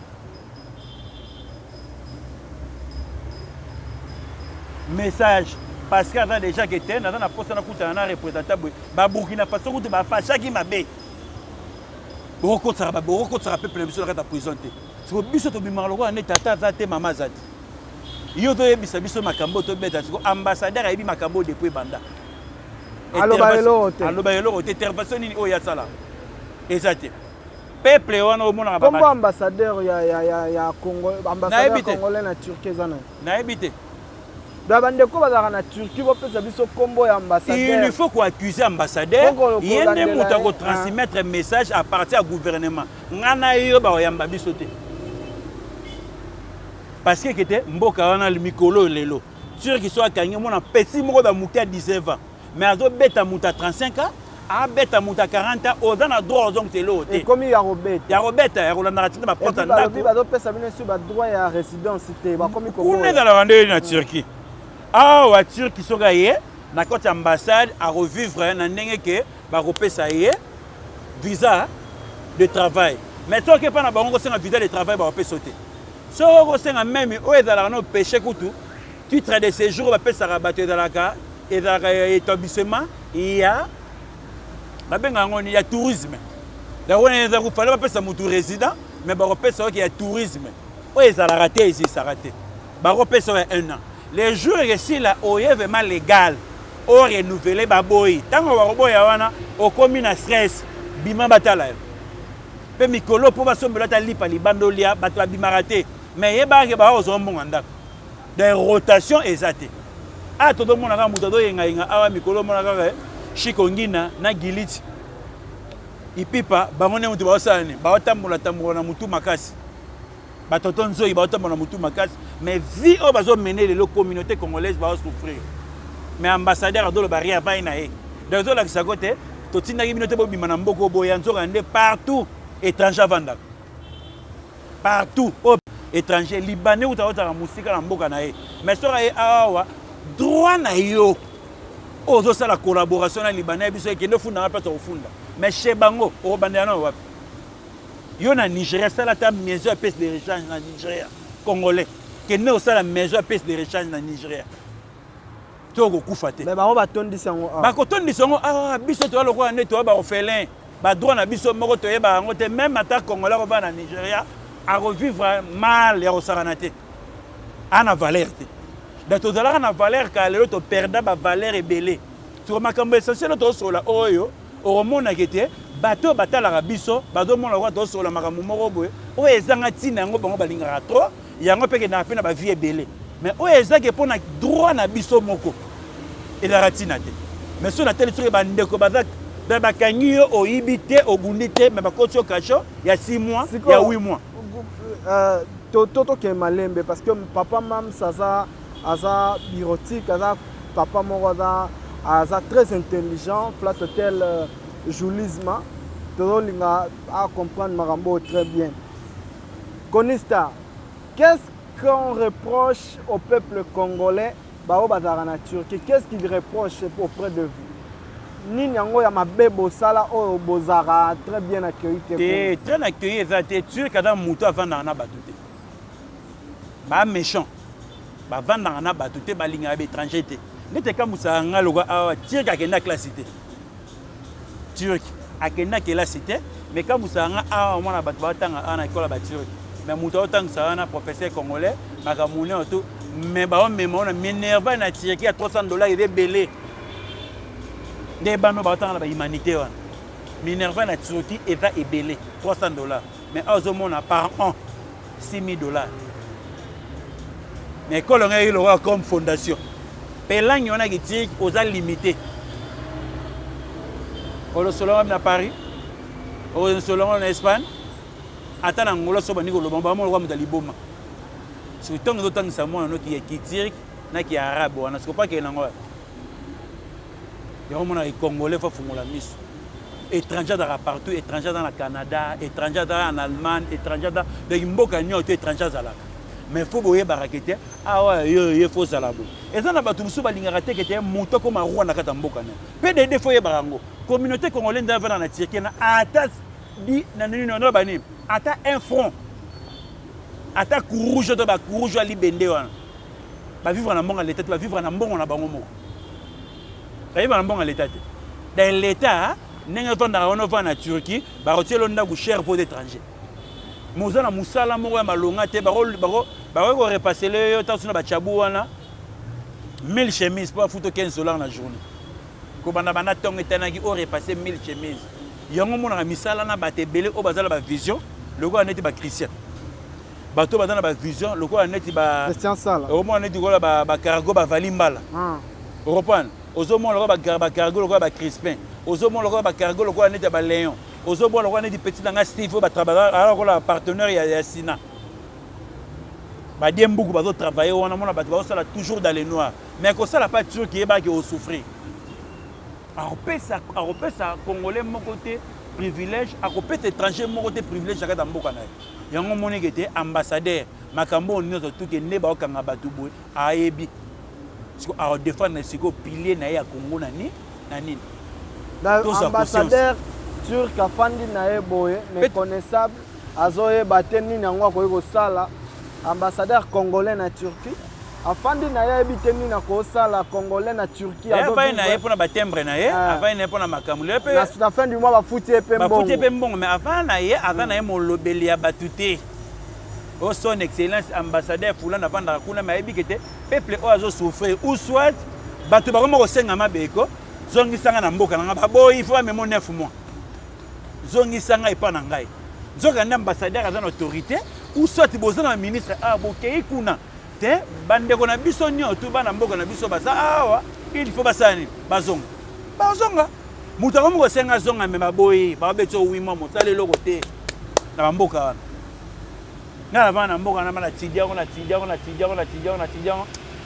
message parce qu'il y a déjà qui étaient dans la poste na représentant ba Burkina Faso ko ba fa chaque mabe boko tsara peuple biso na prison te siko biso to bimaro ko na tata zate mama zate yo to yebisa biso makambo to beta siko ambassadeur ayebi makambo depuis banda aloba elo te intervention ni oya sala ezate peuple wana o mona ba comme ambassadeur ya Congo ambassadeur congolais na Turquie zana na ebite bandeko bazaka na Turquie bopesa biso kombo ya ambassadeur il faut qu'on accuse ambassadeur yende muta ko transmettre message à partir du gouvernement ngana yo ba yamba biso te parce que était mboka wana le mikolo lelo sur qui soit kangi mona petit moko ba muta 19 ans mais azo beta muta 35 ans a beta muta 40 ans au dans droit donc c'est l'autre et comme ya Robert ya Rolanda ratina ba porte ndako bazo pesa bino sur ba droit ya résidence te ba komi ko on est dans la vendée na Turquie ah wa Turquie soka ye na côté ambassade à revivre na ndenge ke ba kopesa ye visa de travail mais toi que pas na bango senga visa de travail ba kopesa te so ko senga même o ezala na péché kutu titre de séjour ba pesa rabato ezalaka établissement ya ba benga ngoni ya tourisme da wona eza ko fala ba pesa mutu résident mais ba kopesa ki ya tourisme o ezala raté ici ça raté ba kopesa ya 1 an. Les jours ici là oye vraiment légal o renouveler baboyi tango ba boya wana o komi na stress bima batala pe mikolo po basombela ta lipa libandolia bato bimaraté mais yeba ke ba ozombonga ndako des rotations exactes a todo mona ka muto do yenga awa mikolo mona ka Shikongina na Giliti ipipa bangone mutu ba osani ba otambola na mutu makasi batoton zo ba otambola na mutu makasi mais vie o bazo mener les communautés congolaises va souffrir mais ambassadeur ado le barrière va ina e dans zo la kisakote to tinda ki minote bo bima na mboko bo yanzo rande partout étranger vanda partout étranger libanais ou ta musika na mboka na e mais sora e awa droit na yo ozo sala collaboration na libanais biso ke ndofunda na pata ofunda mais chez bango o bandana wapi yo na Nigeria sala ta maison pièce de rechange na Nigeria congolais que ne au la maison pièce de rechange na Nigeria to ko kufa te mais ba batondisa ngo ba ko tondisa ngo biso to lo ko ne to ba orphelin ba droit na biso moko to yeba ngo te même attaque congolais ko ba na Nigeria à revivre mal ya osaranate ana valeur te da to zala na valeur ka lelo to perda ba valeur ebelé sur makambo essentiel to sola oyo o mona kete bato batala biso bazo mona ko to sola makambo moko boye o ezanga tina ngo bango balingaka trop yango peke na pena ba vie ebelé mais o ezake pona droit na biso moko ezaka tina te mais so na tele sur ba ndeko bazak ba kangi yo o ibité o bundité mais ba kotio kacho ya 6 mois ya 8 mois toto ke malembe parce que papa mam saza aza bureautique aza papa moko aza très intelligent flat tel joulisme tozolinga à comprendre makambo très bien. Konista, qu'est-ce qu'on reproche au peuple congolais bao bazara na Turquie? Qu'est-ce qu'il reproche auprès de vous? Nini yango ya mabe bosala o bozara très bien accueilli très accueilli ezate Turc kada muto avanda na batute ba méchant ba vanda na batute balinga ba étranger te nete kamusa ngaloga awa Turc akenda classe te Turc akenda classe te mais kamusa nga awa mona batu batanga ana kola ba Turc mais muto otanga sana professeur congolais makamune auto mais ba on mema m'énerve na Turquie à $300 il est belé. Des bano batanga ba humanité wana. Minerva na Turquie et va ebelé $300 mais azomona par an $6,000. Mais kolonga il aura comme fondation. Pelang on a qui aux limité. Olo solo na Paris, olo solo en Espagne. Atana ngolo so bani ko lo bamba mo ko mutali boma. Surtout d'autant ça moi no qui tire na qui arabe wana, c'est pas que nango. Il y a un Congolais qui a fait la mission. étranger dans partout, étranger dans le Canada, étranger en Allemagne, étranger dans les mboka nyoto étranger zalaka. Mais faut boyer barakete ah ouais il faut zalabo. Et ça na batu musu balingaka te kete moto comme roi na kata mboka na. PDD faut yebarango. Communauté congolaise dans na Turquie na ata di na nini na bani. Ata un front. Ata courage to ba courage ali bende wana. Ba vivre na mbonga l'état, ba vivre na mbonga na bango moko. Ba vivre na mbonga l'état. Dans l'état, n'enga vanda on va na Turquie, ba retirer l'onda ku cher pour d'étrangers. Mozana musala moko ya malonga te ba ko repasser le yo tasuna ba chabu wana 1000 chemises pour foutre 15 $ na journée. Ko bana bana tonga tanaki o repasser 1000 chemises. Yango mona misala na ba tebele o bazala ba vision, le go neti ba Christian. Bato bazana ba vision, le go neti ba Christian Sala. Au moins neti ko ba cargo ba valimbala. Européen. Ozomon le ba cargo le go ba Crispin. Ozomon le go ba cargo le go neti ba Léon. Ozomon le go neti petit nanga Steve ba travailler alors que la partenaire ya Sina. Ba diem beaucoup ba travailler on a mona ba sala toujours dans les noirs. Mais que ça la pas sûr qui est ba qui au souffrir. Alors ça congolais mon côté privilège, à côté étranger mon côté privilège à mboka na. Yango moni qui était ambassadeur makambo on tout que ne ba okanga batu boy ayebi. Parce que à défendre siko pilier na ya Congo nani nani. Ambassadeur turc afandi na eboye méconnaissable azoye bateni nango ko sala ambassadeur congolais na Turquie afandi na ye biteni na ko sala congolais na Turquie avant na ye pona batembre na ye avant na pona makamule pe na fin du mois ba futi pe mbongo mais avant na ye mo lobeli ya batute au son excellence ambassadeur fulana vanda kuna mayebi kete peuple o azo souffrir ou soit batu ba ko senga mabeko zongi sanga na mboka na ba il faut même 9 mois zongi sanga epa na ngai zoka na ambassadeur azana autorité ou soit bozana ministre abokei kuna te bandeko na biso nyoto bana mboka na biso basa awa il faut basani bazonga mutako mo senga zonga me baboyi ba beto 8 mois motale loko te na mboka wana na bana mboka na mala tidia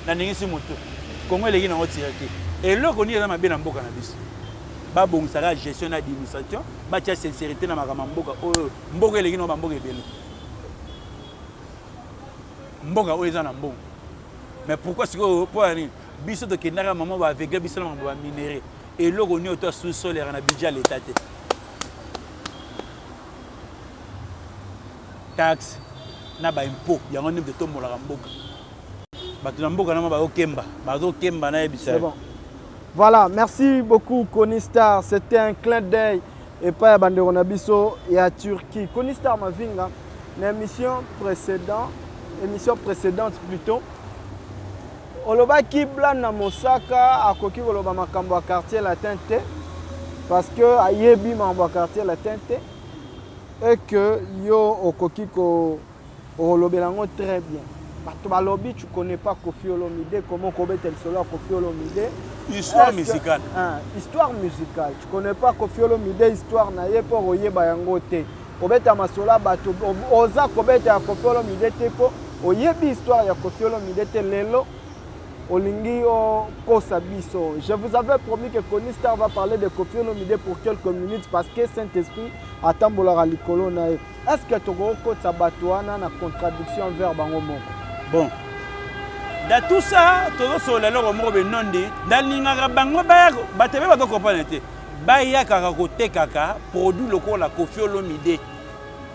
na ningisi moto Kongo eleki na otiraki et loko ni na mabena mboka na biso ba bongisa gestion na administration ba tia sincérité na makama mboka o mboka eleki no mboka ebele mboka o ezana mbongo mais pourquoi c'est que pour ani biso de kenara maman ba avec biso na ba minéré et loko ni auto sous solaire na budget l'état te taxe na ba impôt yango ne de tombola mboka bato na mboka na ba okemba bazo kemba na ebisa. C'est bon. Voilà, merci beaucoup Konistar, c'était un clin d'œil et pas bandeko na biso ya Turquie. Konistar mavinga na émission précédente plutôt. Oloba kibla na Mosaka akoki koloba makambo ya quartier latin te parce que ayebi makambo ya quartier latin te et que yo okoki ko olobelango très bien. Bato balobi tu connais pas Koffi Olomide, comment kobeta le solo Koffi Olomide. Histoire musicale. Histoire musicale. Tu connais pas Koffi Olomide, histoire na ye pour oyeba yango te. Obeta masola bato oza kobeta Koffi Olomide te ko oyebi histoire ya Koffi Olomide te lelo olingi o kosa biso. Je vous avais promis que Konistar va parler de Koffi Olomide pour quelques minutes parce que Saint-Esprit atambola likolo na ye. Est-ce que tu as bato wana na contradiction envers bango moko? Bon. Dans tout ça, tout ça, le loro mo be nondi, dalingaka bango ba batebe ba ko comprendre te. Ba ya kaka kote kaka produit lokola la Koffi Olomide.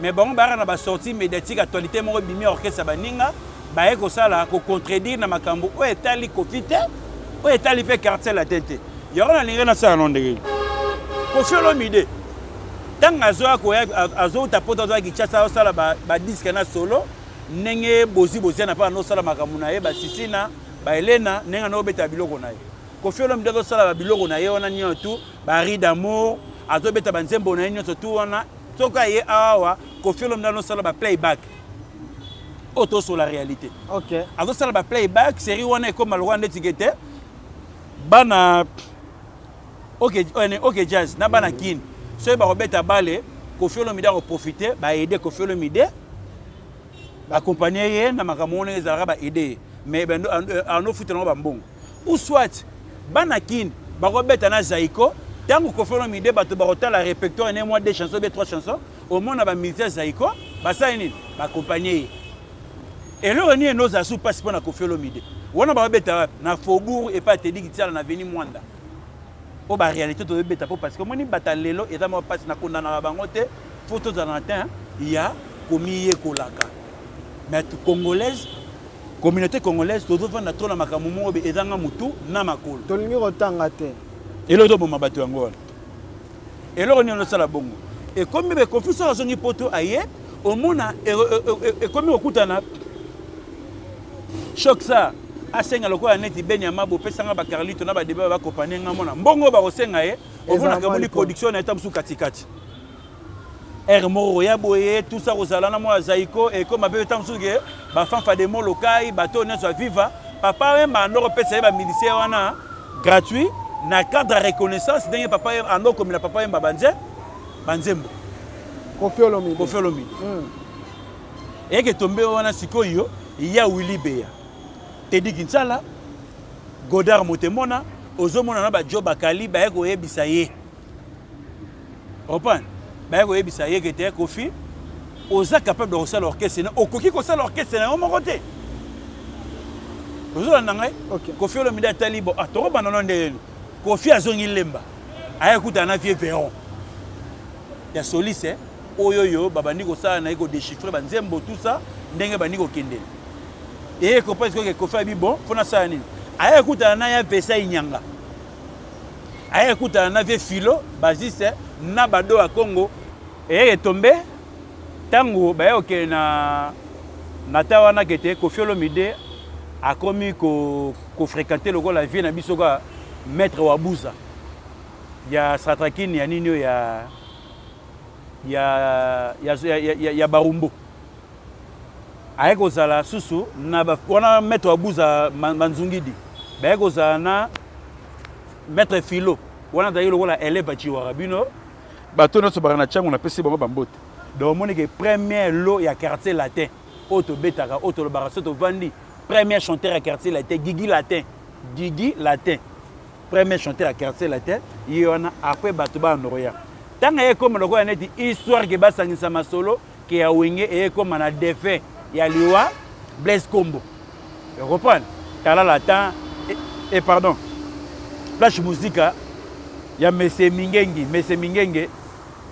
Mais bango ba na ba sortie médiatique actualité mo bimi orchestre baninga, ba ko sala ko contredire na makambo o etali Koffi te, o etali pe quartier la tête. Yoro na linga na sa nondege. Koffi Olomide. Tant azo tapota zo ki chasa sala ba disque na solo. Nenge bozi na pa no sala makambo na ye ba sisina ba Elena nenga no beta biloko na ye Koffi Olomide do sala ba biloko na ye wana nyoto ba ri d'amour azo beta ba nzembo na ye nyoto tu wana toka ye awa Koffi Olomide no sala ba playback auto sur la réalité. OK. Azo sala ba playback série wana comme malwa ndetikete bana OK jazz na bana kin so ba robeta bale Koffi Olomide a profiter ba aider Koffi Olomide accompagner na makamone ezalaka ba aider mais en no futelanga ba mbongo ou soit banakin ba robeta na Zaiko Tant que Koffi Olomide bato ba la répertoire né moi 2 chansons, 3 chansons, au monde ba militaire Zaiko, ba ça ni ba accompagner. Et le reni nos asu passe pour na Koffi Olomide. Wana ba beta na Faubourg et pas te dit que na veni Mwanda. O ba réalité to beta parce que moni bata lelo et dans passe na kondana na bango te photo d'Anantin, il y a komiye kolaka. Mais congolaise communauté congolaise tout devant na tona makamumo be ezanga mutu na makolo. Tolingi rotanga te. Et l'autre bon mabatu angola. Et l'autre on sala bongo. Et comme be confusion azongi poto aye, au mona et comme okutana choc ça asenga lokola neti benyama bo pesanga ba Carlito na ba débat ba kopanenga mona. Mbongo ba kosenga ye, omona kabuli production na etamsu katikati. Moro ya boye tout ça rozala na moi Zaiko et comme abe etamsu ke ba fanfa de mo lokai bato na so viva papa même ba ndoro pesa ba militaire wana gratuit. Na cadre de reconnaissance d'un papa en eau comme le papa Mbabanze Banzembo Koffi Olomide et que tombé wana sikoyo il y a Willy Beya Teddy Kinsala Godard Motemona ozomona na ba job akali ba eko yebisa ye opan ba eko yebisa ye que te Koffi oza capable de refaire l'orchestre na okoki ko sa l'orchestre na mon côté ozo na ngai Koffi Olomide talibo atoro banana ndele Koffi azongi lemba aya kuta na vie Véron ya soliste oyoyo babandi ko sala na iko déchiffrer banzembo tout ça ndenge bandi ko kende et ko parce que Koffi abi bon fona sala nini aya kuta na ya pesa inyanga aya kuta na vie Philo basiste na bado a Congo et tombé tango ba yo ke na tawana kete Koffi Olomide a commis ko fréquenter le la vie na bisoka maître Wabuza ya Satrakini ya nino ya Barumbo ayeko zala susu na wana maître Wabuza Manzungidi bayeko zala na maître Philo wana zali lokola élève chiwara bino bato na so barana chango na pesi bango bambote donc monique premier lot ya quartier latin auto betaka auto le baraso to vandi premier chanteur à quartier latin Gigi Latin premier chanteur à quartier latin il y en a après batuba noroya tanga ye comme loko neti histoire ke basangisa masolo ke ya wenge et comme na défait ya liwa Blaise Kombo vous comprenez tala latin et pardon flash musique ya Mese Mingenge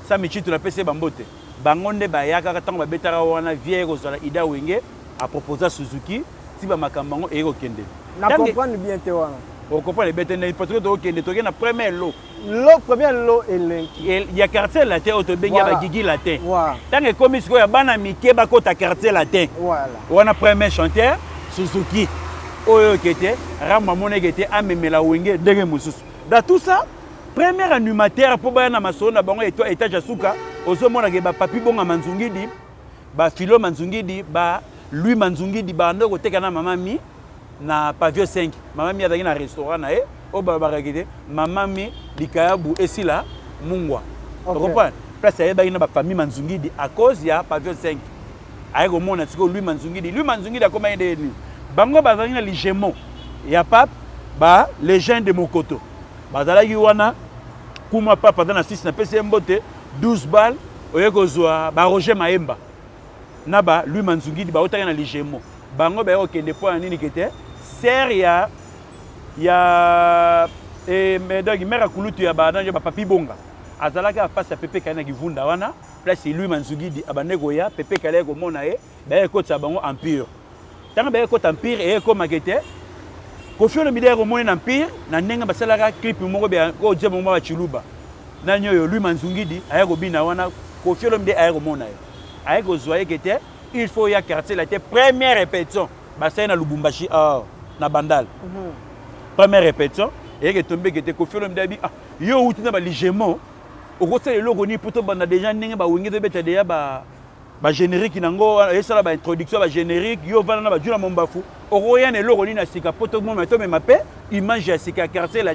sa michitu na pese bambote bangonde bayaka tango babetara wana vieille kozala ida wenge a proposé Suzuki si ba makambango e okende na comprendre bien te wana on comprend les bêtes parce que okende to na premier lot il y a quartier latin auto benga ba Gigi Latin voilà tant que comme ce ya bana mike ba kota quartier latin voilà wana premier chanteur Suzuki oyo kete rama mona kete amemela wenge ndenge mususu dans tout ça premier animateur pour bana masolo na bango étage asuka ozomona ke ba papi bonga Manzungidi ba Philo Manzungidi ba lui Manzungidi ba ndoko teka na mama mi na pavillon 5 mama mi azaki na restaurant na o ba barakite mama mi likayabu esila mungwa comprendre place ya ba ina ba famille Manzungidi à cause ya pavillon 5 ayi ko mona tiko lui Manzungidi akoma ende ni bango bazali na ligement ya pape ba légende de Mokoto bazalaki wana kuma papa dans la 6 na pese mbote 12 balles oyeko zwa ba Roger Maemba na ba lui Manzungidi ba otaka na ligement bango ba okende po nini kete seria ya medogi mera kulutu ya ba na ba papi bonga azalaka face à Pepe kana kivunda wana place lui Manzungidi abaneko ya Pepe kale ko mona ba ekota bango empire tanga ba ekota empire e ko makete Koffi Olomide ko mona empire na ndenga basalaka clip moko be ko jemo mwa chiluba na nyoyo lui Manzungidi ayako bina wana Koffi Olomide ayako mona ayako zoye kete il faut ya quartier la première répétition bassin na Lubumbashi na Bandal première répétition et que tombé que Koffi Olomide bi yo utina ba ligement au côté le logo ni poto banda déjà ndenge ba wingi de beta déjà ba générique nango et ça ba introduction ba générique yo vana na ba jula mombafu au roya ne logo ni na sika poto mo meto me mape image ya sika quartier la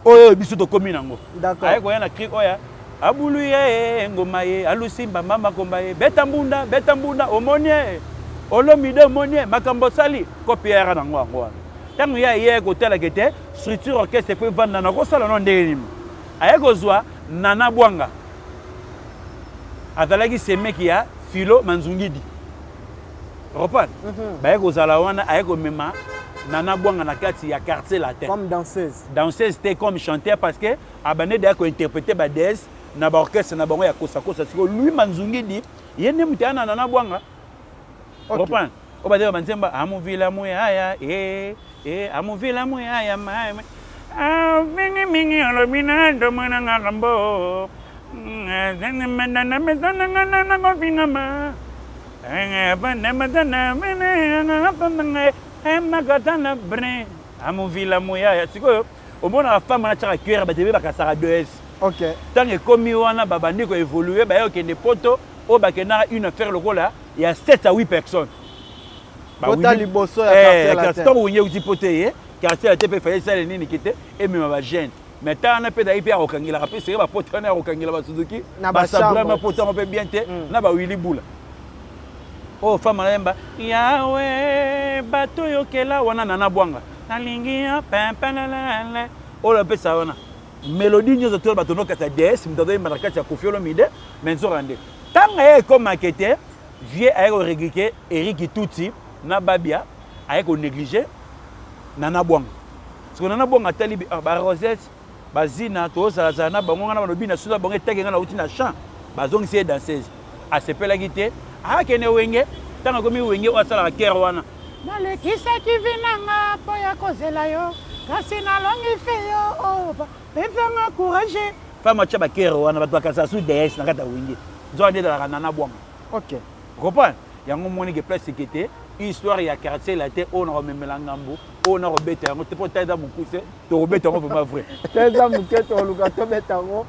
oyo biso to komi nango d'accord ay ko yana cri oya abulu ye ngoma ye alusimba mama komba ye beta mbunda omonie Olomide omonie makambo sali kopiera nango ngwa tangu ya ye ko tela kete structure orchestre peut vendre na ko sala non ndeni aye kozwa Nana Bwanga azalaki semeki ya Philo Manzungidi reprendre baye kozala wana aye komema Nana Bwanga na kati ya quartier latin comme danseuse c'était comme chanteur parce que abane de ko interpréter ba déesse na ba orchestre na bango ya kosa siko lui Manzungidi yene mutana Nana Bwanga reprendre o ba dire banzemba amuvila muyaya amuvila muyaya mama mingi mingi alobina ndo mwana ngakambo zene mandana mesana ngana ngofina ma bana madana mene ngapanga magatana bre amuvila muyaya siko omona femme na tshaka cuire ba tebe bakasaka 2S OK tant que komi wana babandi ko évoluer ba yo kende poto o ba kena une affaire lokola il y a 7 à 8 personnes Bota liboso ya quartier la winye uti pote quartier la tepe fallait ça les nini kité et même ba jeune mais tant na pe d'ailleurs okangila rapé c'est ba pote na okangila ba Suzuki ba sabra ma pote on peut bien te na ba Willy Bula oh femme lemba yawe bato yokela wana Nana Bwanga nalingi pempelele o la pe ça wana mélodie nyozo to bato no kata DS mtado ma kati ya Koffi Olomide mais zo rande tanga comme maquette vieux aéro régulier Eric Tuti na babia aye ko négliger Nana Bwanga parce que Nana Bwanga tali ba Rosette bazina to za na bango ngana banobi na suza bango teke ngana uti na champ bazongi c'est danseuse a sepela gite a kene wenge tanga komi wenge o sala kero wana na le kisa kivinanga po ya kozela yo kasi na longi fe yo o befanga courage fama cha ba kero wana bato bakasa su DS na kata wenge zo ande la Nana Bwanga OK comprends yango moni ke place sekete histoire ya quartier la te on rememela ngambo on robeta yango te poteza mukuse to robeta yango vraiment vrai teza muketo luka to betango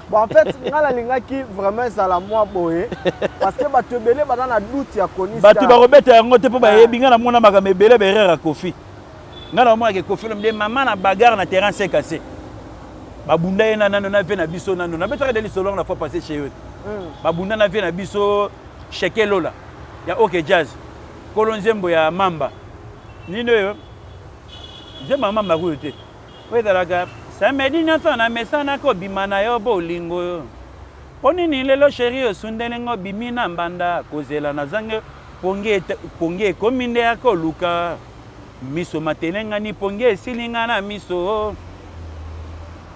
bon en fait ngala lingaki vraiment ça la moi boye parce que bato belé bana na doute ya konisa bato ba robeta yango te po ba yebinga na mona makambe belé berera Koffi ngala mo ke Koffi le maman na bagarre na terrain c'est cassé babunda ena nano na ve na biso nano na betaka deli solo na fois passer chez eux babunda na ve na biso Sheke Lola ya OK Jazz Kolonzembo ya Mamba nino yo Zemba Mamba kuyote wedalaga samedi nyonso na mesana ko bimana yo bolingo yo ponini lelo chéri osundele ngo bimina mbanda kozela na zange ponge kominde yako luka miso matelenga ni ponge silinga na miso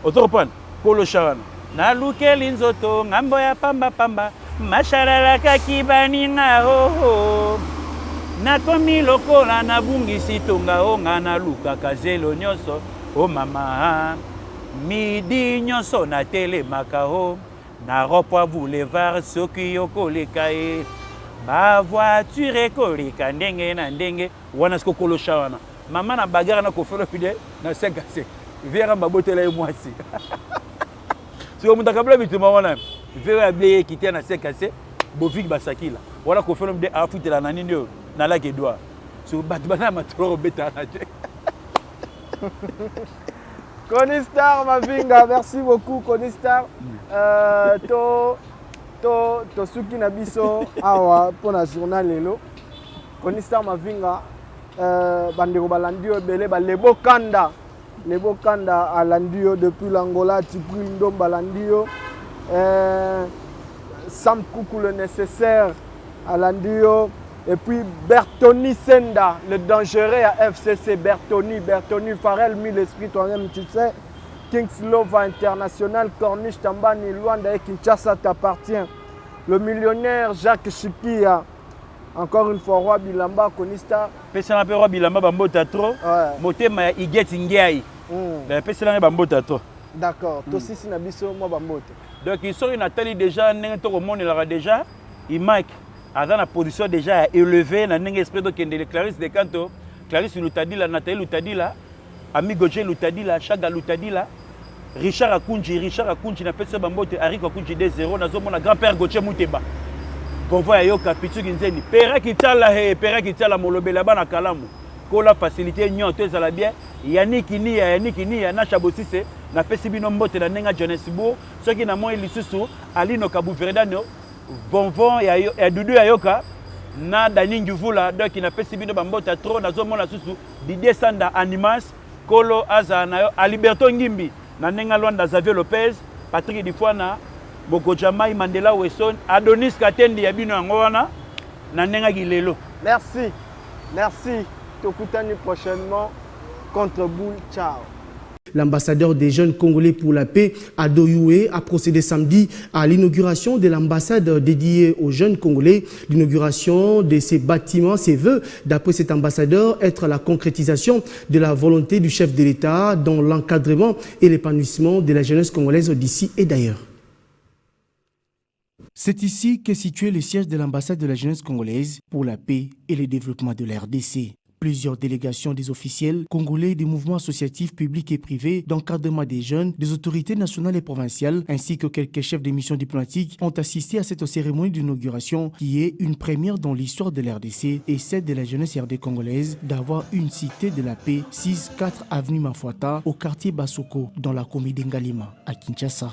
otopana kolo sharana na lukeli nzoto ngambo ya pamba pamba masharala kakibani na ho nakomi lokola na bungisi tonga onga na luka kazelo nyonso o mama midi nyonso na telemaka ho na ropa boulevard soki yokoleka e ba voiture ekoleka ndenge na ndenge wana siko kolosha wana mama na bagara na Koffi Olomide na 5 viera mbabotela ye mwasi siko mutakabla bituma wana viera blé kité na 5 bovik basakila wala Koffi Olomide afutela na nini yo na la kedwa so bat bana matoro beta na je Konistar Mavinga, merci beaucoup Konistar. To suki na biso awa pour la journal lelo. Konistar Mavinga bandeko balandio ebele ba lebo kanda alandio depuis l'Angola Tipril Ndomba landio Sam Koukou le nécessaire alandio et puis Bertoni Senda, le dangereux à FCC, Bertoni Farel, mis l'esprit toi-même, tu sais. Kings Love International, Corniche Tambani, Luanda et Kinshasa t'appartient. Le millionnaire Jacques Chikia, encore une fois, Roi Bilamba, Konista. Pesa na Roi Bilamba bambota trop. Motema iget ngiai. Pesa na bambota trop. D'accord. Tosi sinabiso mo bambota. Donc ils sont Nathalie déjà n'engto au monde là déjà. Il Mike dans la position déjà élevée na ndenge esprit de kende Clarisse de Canto, Clarisse Lutadila, Nathalie Lutadila, Ami Goje Lutadila, Chaga Lutadila, Richard Akunji na pesa bambote Arico Akunji 2-0 na zo mona grand-père Goche Muteba. Convoi yoka pitu kinzeni. Pera kitala molobela bana kalamu. Ko la facilité nyon to za la bien. Yannick Nia na Chabosise na pesi bino mbote na nenga Johannesburg. Soki na moi lisusu Alino Kabu Verdano Bonvon ya Dudu Ayoka na Dani Nguvula donc na pesi bino bambota trop na zo mona susu Didier Sanda Animas Kolo Aza na yo Alberto Ngimbi Nanenga Luanda Xavier Lopez, Patrick Difwana, Bokojamai Mandela Wesson, Adonis Katendi Yabino Angwana, Nanenga Gilelo. Merci. Merci. Tokutani prochainement contre Boule. Ciao. L'ambassadeur des jeunes congolais pour la paix, Ado Youé, a procédé samedi à l'inauguration de l'ambassade dédiée aux jeunes congolais. L'inauguration de ces bâtiments se veut, d'après cet ambassadeur, être la concrétisation de la volonté du chef de l'État dans l'encadrement et l'épanouissement de la jeunesse congolaise d'ici et d'ailleurs. C'est ici qu'est situé le siège de l'ambassade de la jeunesse congolaise pour la paix et le développement de la RDC. Plusieurs délégations des officiels congolais des mouvements associatifs publics et privés d'encadrement des jeunes, des autorités nationales et provinciales, ainsi que quelques chefs de missions diplomatiques ont assisté à cette cérémonie d'inauguration qui est une première dans l'histoire de l'RDC et celle de la jeunesse RD congolaise d'avoir une cité de la paix 6-4 avenue Mafuata au quartier Basoko dans la commune d'Ngalima à Kinshasa.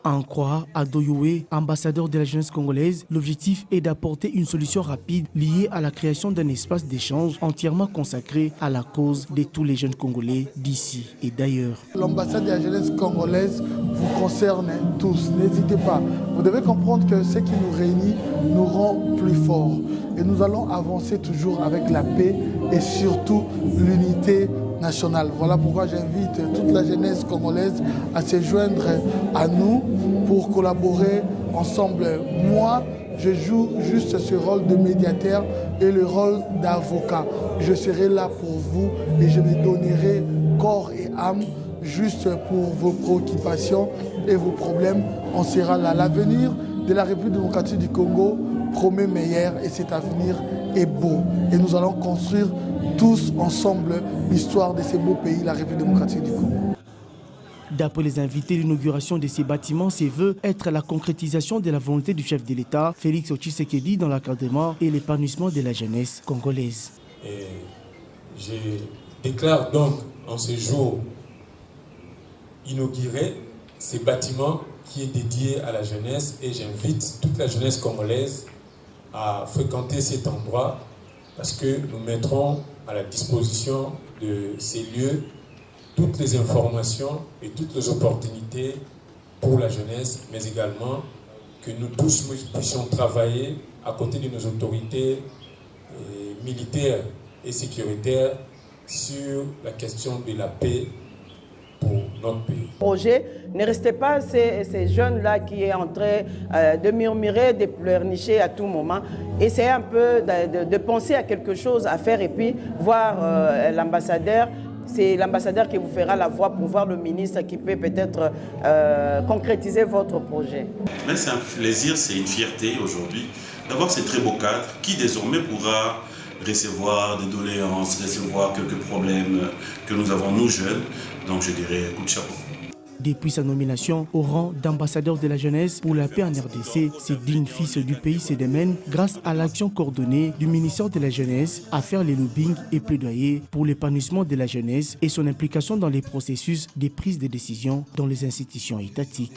À en croire Ado Youé, ambassadeur de la jeunesse congolaise, l'objectif est d'apporter une solution rapide liée à la création d'un espace d'échange entièrement consacré à la cause de tous les jeunes Congolais d'ici et d'ailleurs. L'ambassade de la jeunesse congolaise vous concerne tous, n'hésitez pas. Vous devez comprendre que ce qui nous réunit nous rend plus forts. Et nous allons avancer toujours avec la paix et surtout l'unité nationale. Voilà pourquoi j'invite toute la jeunesse congolaise à se joindre à nous pour collaborer ensemble. Moi, je joue juste ce rôle de médiateur et le rôle d'avocat. Je serai là pour vous et je me donnerai corps et âme juste pour vos préoccupations et vos problèmes. On sera là. L'avenir de la République démocratique du Congo promet meilleur et cet avenir est beau. Et nous allons construire tous ensemble l'histoire de ce beau pays, la République démocratique du Congo. D'après les invités, l'inauguration de ces bâtiments se veut être la concrétisation de la volonté du chef de l'État, Félix Tshisekedi, dans l'encadrement et l'épanouissement de la jeunesse congolaise. Et je déclare donc en ce jour inaugurer ces bâtiments qui est dédié à la jeunesse et j'invite toute la jeunesse congolaise à fréquenter cet endroit parce que nous mettrons à la disposition de ces lieux toutes les informations et toutes les opportunités pour la jeunesse, mais également que nous tous puissions travailler à côté de nos autorités militaires et sécuritaires sur la question de la paix pour notre pays. Projet, ne restez pas ces jeunes-là qui est en train de murmurer, de pleurnicher à tout moment. Essayez un peu de penser à quelque chose à faire et puis voir l'ambassadeur. C'est l'ambassadeur qui vous fera la voix pour voir le ministre qui peut peut-être concrétiser votre projet. Mais c'est un plaisir, c'est une fierté aujourd'hui d'avoir ces très beaux cadres qui désormais pourra recevoir des doléances, recevoir quelques problèmes que nous avons nous jeunes. Donc je dirais coup de chapeau. Depuis sa nomination au rang d'ambassadeur de la jeunesse pour la paix en RDC, ce digne fils du pays se démène grâce à l'action coordonnée du ministère de la jeunesse à faire les lobbying et plaidoyer pour l'épanouissement de la jeunesse et son implication dans les processus de prise de décision dans les institutions étatiques.